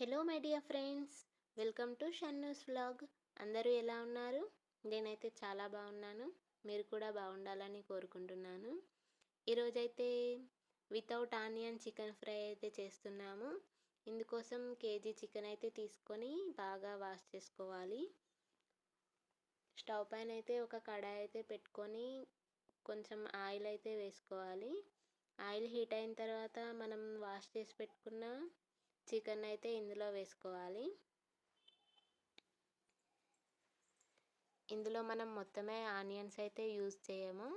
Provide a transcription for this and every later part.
Hello my dear friends, welcome to Shannu's vlog. అందరూ ఎలా ఉన్నారు? నేనైతే చాలా బాగున్నాను. మీరు కూడా బాగుండాలని కోరుకుంటున్నాను. ఈరోజైతే వితౌట్ ఆనియన్ చికెన్ ఫ్రై అయితే చేస్తున్నాము. ఇందుకోసం కేజీ చికెన్ అయితే తీసుకొని బాగా వాష్ చేసుకోవాలి. స్టవ్ పైన అయితే ఒక కడాయి అయితే పెట్టుకొని కొంచెం ఆయిల్ అయితే వేసుకోవాలి. ఆయిల్ హీట్ అయిన తర్వాత మనం వాష్ చేసి పెట్టుకున్న చికెన్ అయితే ఇందులో వేసుకోవాలి. ఇందులో మనం మొత్తమే ఆనియన్స్ అయితే యూజ్ చేయము.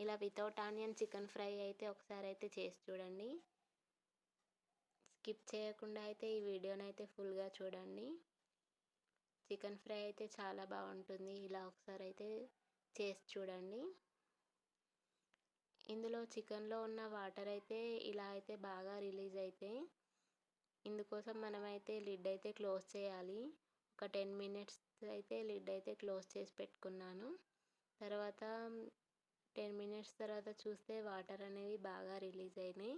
ఇలా వితౌట్ ఆనియన్ చికెన్ ఫ్రై అయితే ఒకసారి అయితే చేసి చూడండి. స్కిప్ చేయకుండా అయితే ఈ వీడియోని అయితే ఫుల్గా చూడండి. చికెన్ ఫ్రై అయితే చాలా బాగుంటుంది. ఇలా ఒకసారి అయితే చేసి చూడండి. ఇందులో చికెన్లో ఉన్న వాటర్ అయితే ఇలా అయితే బాగా రిలీజ్ అవుతాయి. ఇందుకోసం మనమైతే లిడ్ అయితే క్లోజ్ చేయాలి. ఒక 10 మినిట్స్ అయితే లిడ్ అయితే క్లోజ్ చేసి పెట్టుకున్నాను. తర్వాత 10 మినిట్స్ తర్వాత చూస్తే వాటర్ అనేవి బాగా రిలీజ్ అయినాయి.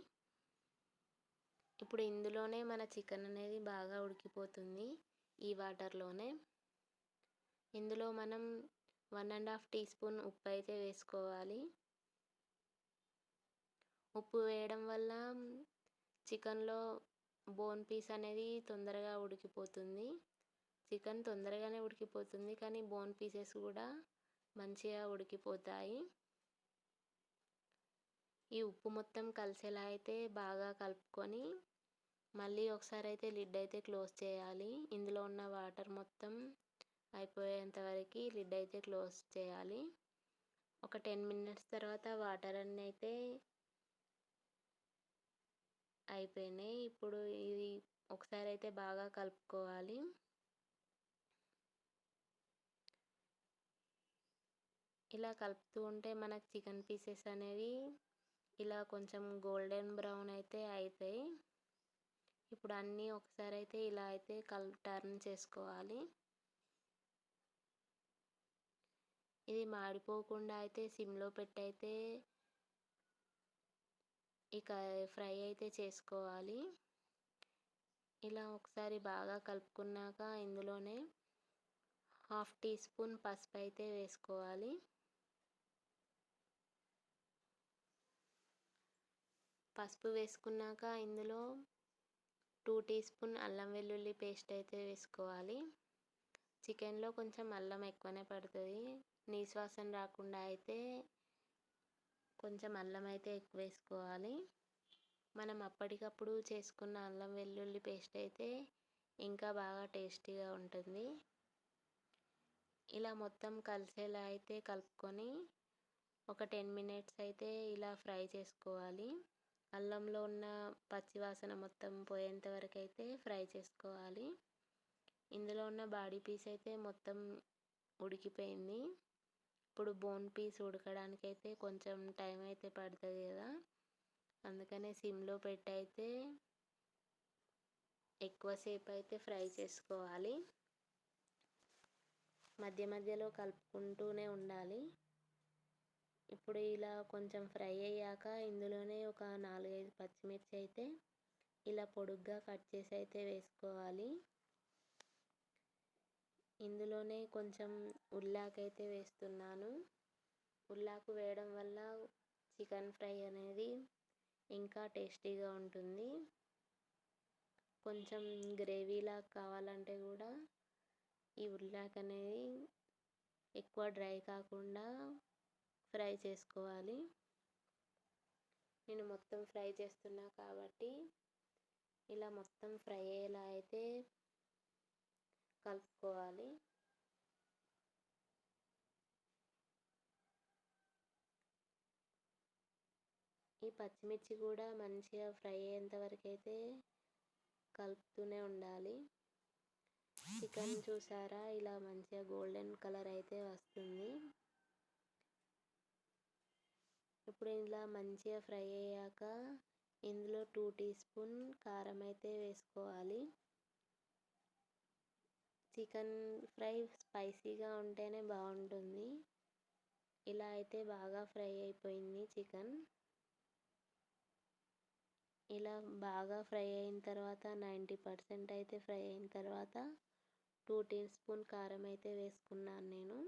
ఇప్పుడు ఇందులోనే మన చికెన్ అనేది బాగా ఉడికిపోతుంది. ఈ వాటర్లోనే ఇందులో మనం 1.5 టీ స్పూన్ ఉప్పు అయితే వేసుకోవాలి. ఉప్పు వేయడం వల్ల చికెన్లో బోన్ పీస్ అనేది తొందరగా ఉడికిపోతుంది. చికెన్ తొందరగానే ఉడికిపోతుంది, కానీ బోన్ పీసెస్ కూడా మంచిగా ఉడికిపోతాయి. ఈ ఉప్పు మొత్తం కలిసేలా అయితే బాగా కలుపుకొని మళ్ళీ ఒకసారి అయితే లిడ్ అయితే క్లోజ్ చేయాలి. ఇందులో ఉన్న వాటర్ మొత్తం అయిపోయేంత వరకు లిడ్ అయితే క్లోజ్ చేయాలి. ఒక 10 మినిట్స్ తర్వాత వాటర్ అన్నీ అయితే అయిపోయినాయి. ఇప్పుడు ఇది ఒకసారి అయితే బాగా కలుపుకోవాలి. ఇలా కలుపుతూ ఉంటే మనకు చికెన్ పీసెస్ అనేవి ఇలా కొంచెం గోల్డెన్ బ్రౌన్ అయితే అవుతాయి. ఇప్పుడు అన్నీ ఒకసారి అయితే ఇలా అయితే టర్న్ చేసుకోవాలి. ఇది మాడిపోకుండా అయితే సిమ్లో పెట్టి అయితే ఇక ఫ్రై అయితే చేసుకోవాలి. ఇలా ఒకసారి బాగా కలుపుకున్నాక ఇందులోనే 1/2 టీ స్పూన్ పసుపు అయితే వేసుకోవాలి. పసుపు వేసుకున్నాక ఇందులో 2 టీ స్పూన్ అల్లం వెల్లుల్లి పేస్ట్ అయితే వేసుకోవాలి. చికెన్లో కొంచెం అల్లం ఎక్కువనే పడుతుంది. నీసు వాసన రాకుండా అయితే కొంచెం అల్లం అయితే ఎక్కువ వేసుకోవాలి. మనం అప్పటికప్పుడు చేసుకున్న అల్లం వెల్లుల్లి పేస్ట్ అయితే ఇంకా బాగా టేస్టీగా ఉంటుంది. ఇలా మొత్తం కలిసేలా అయితే కలుపుకొని ఒక 10 మినిట్స్ అయితే ఇలా ఫ్రై చేసుకోవాలి. అల్లంలో ఉన్న పచ్చి వాసన మొత్తం పోయేంత వరకు అయితే ఫ్రై చేసుకోవాలి. ఇందులో ఉన్న బాడీ పీస్ అయితే మొత్తం ఉడికిపోయింది. ఇప్పుడు బోన్ పీస్ ఉడకడానికి అయితే కొంచెం టైం అయితే పడుతుంది కదా, అందుకనే సిమ్లో పెట్టి అయితే ఎక్కువసేపు అయితే ఫ్రై చేసుకోవాలి. మధ్య మధ్యలో కలుపుకుంటూనే ఉండాలి. ఇప్పుడు ఇలా కొంచెం ఫ్రై అయ్యాక ఇందులోనే ఒక 4-5 పచ్చిమిర్చి అయితే ఇలా పొడుగ్గా కట్ చేసి అయితే వేసుకోవాలి. ఇందులోనే కొంచెం ఉల్లాకైతే వేస్తున్నాను. ఉల్లాకు వేయడం వల్ల చికెన్ ఫ్రై అనేది ఇంకా టేస్టీగా ఉంటుంది. కొంచెం గ్రేవీలా కావాలంటే కూడా ఈ ఉల్లాకు అనేది ఎక్కువ డ్రై కాకుండా ఫ్రై చేసుకోవాలి. నేను మొత్తం ఫ్రై చేస్తున్నా కాబట్టి ఇలా మొత్తం ఫ్రై అయ్యేలా అయితే కలుపుకోవాలి. ఈ పచ్చిమిర్చి కూడా మంచిగా ఫ్రై అయ్యేంత వరకు అయితే కలుపుతూనే ఉండాలి. చికెన్ చూసారా, ఇలా మంచిగా గోల్డెన్ కలర్ అయితే వస్తుంది. ఇప్పుడు ఇలా మంచిగా ఫ్రై అయ్యాక ఇందులో 2 టీ స్పూన్ కారం అయితే వేసుకోవాలి. చికెన్ ఫ్రై స్పైసీగా ఉంటేనే బాగుంటుంది. ఇలా అయితే బాగా ఫ్రై అయిపోయింది చికెన్. ఇలా బాగా ఫ్రై అయిన తర్వాత 90% అయితే ఫ్రై అయిన తర్వాత 2 టీ స్పూన్ కారం అయితే వేసుకున్నాను నేను.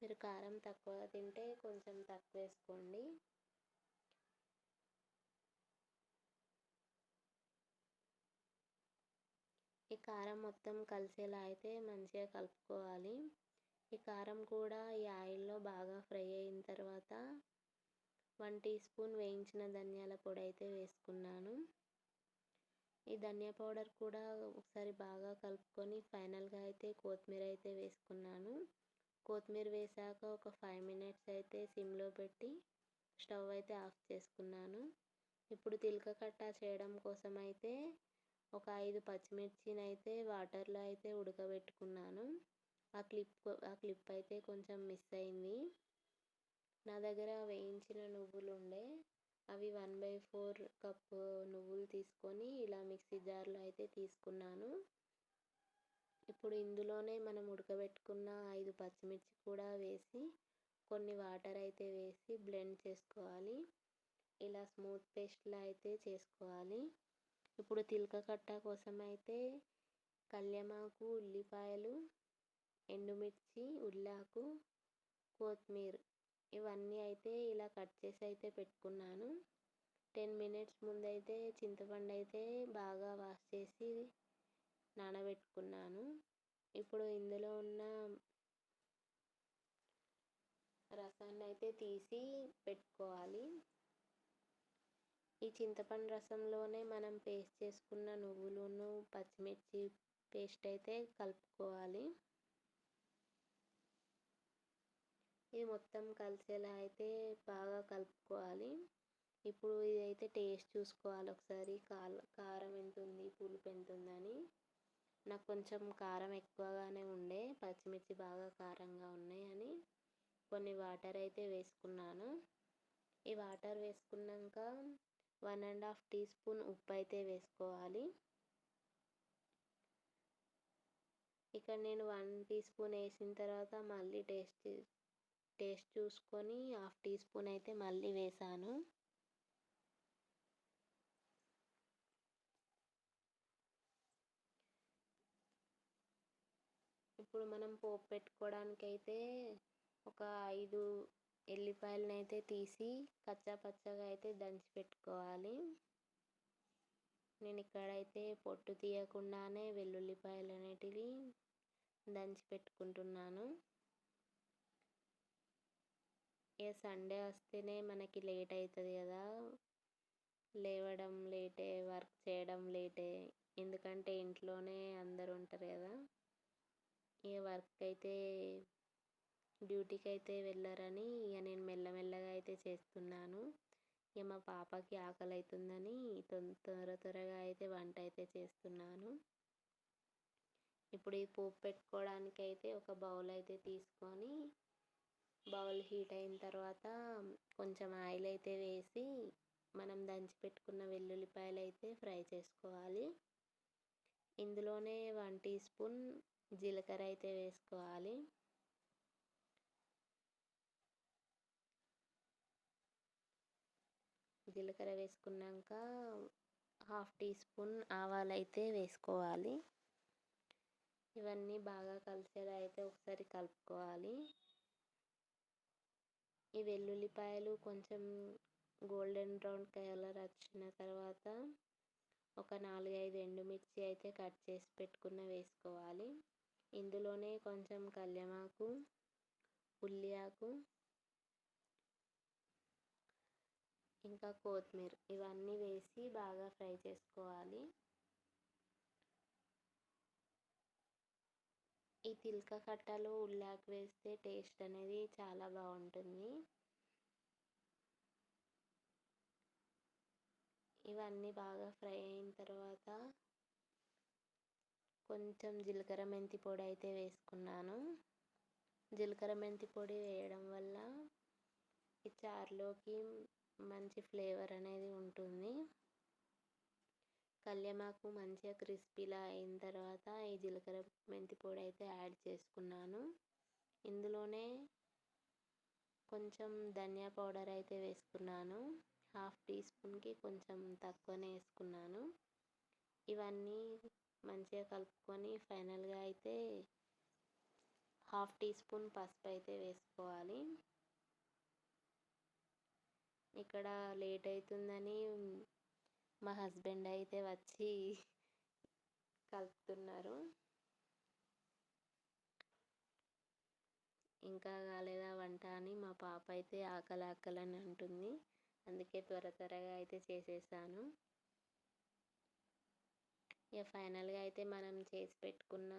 మీరు కారం తక్కువ తింటే కొంచెం తక్కువ వేసుకోండి. ఈ కారం మొత్తం కలిసేలా అయితే మంచిగా కలుపుకోవాలి. ఈ కారం కూడా ఈ ఆయిల్లో బాగా ఫ్రై అయిన తర్వాత 1 టీ స్పూన్ వేయించిన ధనియాల పొడి అయితే వేసుకున్నాను. ఈ ధనియా పౌడర్ కూడా ఒకసారి బాగా కలుపుకొని ఫైనల్గా అయితే కొత్తిమీర అయితే వేసుకున్నాను. కొత్తిమీర వేసాక ఒక 5 మినిట్స్ అయితే సిమ్లో పెట్టి స్టవ్ అయితే ఆఫ్ చేసుకున్నాను. ఇప్పుడు తిలకకట్ట చేయడం కోసం అయితే ఒక 5 పచ్చిమిర్చిని అయితే వాటర్లో అయితే ఉడకబెట్టుకున్నాను. ఆ క్లిప్ అయితే కొంచెం మిస్ అయింది. నా దగ్గర వేయించిన నువ్వులు ఉండే, అవి 1/4 కప్పు నువ్వులు తీసుకొని ఇలా మిక్సీ జార్లో అయితే తీసుకున్నాను. ఇప్పుడు ఇందులోనే మనం ఉడకబెట్టుకున్న 5 పచ్చిమిర్చి కూడా వేసి కొన్ని వాటర్ అయితే వేసి బ్లెండ్ చేసుకోవాలి. ఇలా స్మూత్ పేస్ట్లా అయితే చేసుకోవాలి. ఇప్పుడు తిలకకట్ట కోసం అయితే కల్యమాకు, ఉల్లిపాయలు, ఎండుమిర్చి, ఉల్లాకు, కొత్తిమీర ఇవన్నీ అయితే ఇలా కట్ చేసి అయితే పెట్టుకున్నాను. 10 మినిట్స్ ముందైతే చింతపండు అయితే బాగా వాష్ చేసి నానబెట్టుకున్నాను. ఇప్పుడు ఇందులో ఉన్న రసాన్ని అయితే తీసి పెట్టుకోవాలి. ఈ చింతపండు రసంలోనే మనం పేస్ట్ చేసుకున్న నువ్వులను పచ్చిమిర్చి పేస్ట్ అయితే కలుపుకోవాలి. ఇది మొత్తం కలిసేలా అయితే బాగా కలుపుకోవాలి. ఇప్పుడు ఇదైతే టేస్ట్ చూసుకోవాలి ఒకసారి, కారం ఎంత ఉంది, పులుపు ఎంత ఉందని. నాకు కొంచెం కారం ఎక్కువగానే ఉండే, పచ్చిమిర్చి బాగా కారంగా ఉన్నాయి అని కొన్ని వాటర్ అయితే వేసుకున్నాను. ఈ వాటర్ వేసుకున్నాక 1.5 టీ స్పూన్ ఉప్పు అయితే వేసుకోవాలి. ఇక్కడ నేను 1 టీ స్పూన్ వేసిన తర్వాత మళ్ళీ టేస్ట్ చూసుకొని 1/2 టీ స్పూన్ అయితే మళ్ళీ వేసాను. ఇప్పుడు మనం పోపు పెట్టుకోవడానికి అయితే ఒక 5 ఎల్లిపాయలను అయితే తీసి కచ్చా పచ్చగా అయితే దంచి పెట్టుకోవాలి. నేను ఇక్కడైతే పొట్టు తీయకుండానే వెల్లుల్లిపాయలు అనేటివి దంచి పెట్టుకుంటున్నాను. ఇక సండే వస్తేనే మనకి లేట్ అవుతుంది కదా, లేవడం లేటే, వర్క్ చేయడం లేటే, ఎందుకంటే ఇంట్లోనే అందరు ఉంటారు కదా. ఇక వర్క్ అయితే డ్యూటీకి అయితే వెళ్ళారని ఇక నేను మెల్లమెల్లగా అయితే చేస్తున్నాను. ఇక మా పాపకి ఆకలి అవుతుందని త్వరగా అయితే వంట అయితే చేస్తున్నాను. ఇప్పుడు ఈ పోపు పెట్టుకోవడానికి అయితే ఒక బౌల్ అయితే తీసుకొని, బౌల్ హీట్ అయిన తర్వాత కొంచెం ఆయిల్ అయితే వేసి మనం దంచి పెట్టుకున్న వెల్లుల్లిపాయలు అయితే ఫ్రై చేసుకోవాలి. ఇందులోనే 1 టీ స్పూన్ జీలకర్ర అయితే వేసుకోవాలి. జీలకర్ర వేసుకున్నాక 1/2 టీ స్పూన్ ఆవాలు అయితే వేసుకోవాలి. ఇవన్నీ బాగా కలిసేలా అయితే ఒకసారి కలుపుకోవాలి. ఈ వెల్లుల్లిపాయలు కొంచెం గోల్డెన్ బ్రౌన్ కలర్ వచ్చిన తర్వాత ఒక 4-5 ఎండుమిర్చి అయితే కట్ చేసి పెట్టుకున్న వేసుకోవాలి. ఇందులోనే కొంచెం కల్యమాకు, ఉల్లి ఆకు, ఇంకా కొత్తిమీర ఇవన్నీ వేసి బాగా ఫ్రై చేసుకోవాలి. ఈ తిలకకట్టలో ఉల్లాకు వేస్తే టేస్ట్ అనేది చాలా బాగుంటుంది. ఇవన్నీ బాగా ఫ్రై అయిన తర్వాత కొంచెం జీలకర్ర మెంతి పొడి అయితే వేసుకున్నాను. జీలకర్ర మెంతి పొడి వేయడం వల్ల ఈ చారులోకి మంచి ఫ్లేవర్ అనేది ఉంటుంది. కల్యమాకు మంచిగా క్రిస్పీలా అయిన తర్వాత ఈ జీలకర్ర మెంతి పొడి అయితే యాడ్ చేసుకున్నాను. ఇందులోనే కొంచెం ధనియా పౌడర్ అయితే వేసుకున్నాను. హాఫ్ టీ స్పూన్కి కొంచెం తక్కువనే వేసుకున్నాను. ఇవన్నీ మంచిగా కలుపుకొని ఫైనల్గా అయితే హాఫ్ టీ స్పూన్ పసుపు అయితే వేసుకోవాలి. ఇక్కడ లేట్ అవుతుందని మా హస్బెండ్ అయితే వచ్చి కలుపుతున్నారు. ఇంకా కాలేదా వంట అని మా పాప అయితే ఆకలి అంటుంది. అందుకే త్వరగా అయితే చేసేసాను. ఇక ఫైనల్గా అయితే మనం చేసి పెట్టుకున్న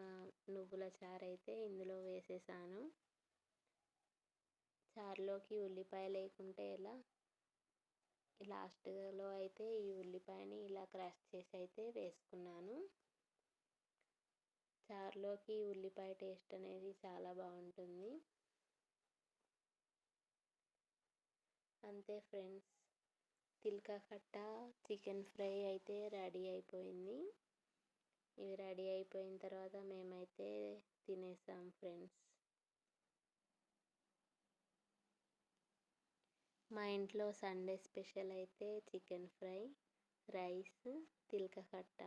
నువ్వుల చారు అయితే ఇందులో వేసేసాను. చారులోకి ఉల్లిపాయ లేకుంటే ఎలా, లాస్ట్లో అయితే ఈ ఉల్లిపాయని ఇలా క్రష్ చేసి అయితే వేసుకున్నాను. చారులోకి ఉల్లిపాయ టేస్ట్ అనేది చాలా బాగుంటుంది. అంతే ఫ్రెండ్స్, తిల్కా కట్ట చికెన్ ఫ్రై అయితే రెడీ అయిపోయింది. ఇవి రెడీ అయిపోయిన తర్వాత మేమైతే తినేసాం ఫ్రెండ్స్. మా ఇంట్లో సండే స్పెషల్ అయితే చికెన్ ఫ్రై, రైస్, తిల్కా కట్ట.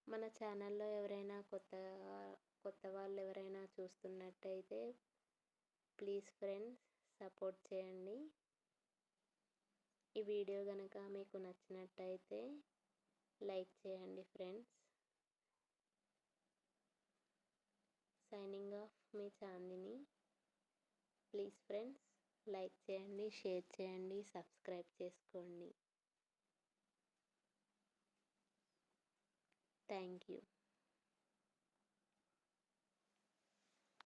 మన ఛానల్లో ఎవరైనా కొత్త వాళ్ళు ఎవరైనా చూస్తున్నట్టయితే ప్లీజ్ ఫ్రెండ్స్ సపోర్ట్ చేయండి. ఈ వీడియో కనుక మీకు నచ్చినట్టయితే లైక్ చేయండి ఫ్రెండ్స్. సైనింగ్ ఆఫ్ మీ చాందిని. ప్లీజ్ ఫ్రెండ్స్ లైక్ చేయండి, షేర్ చేయండి, సబ్స్క్రైబ్ చేసుకోండి. Thank you.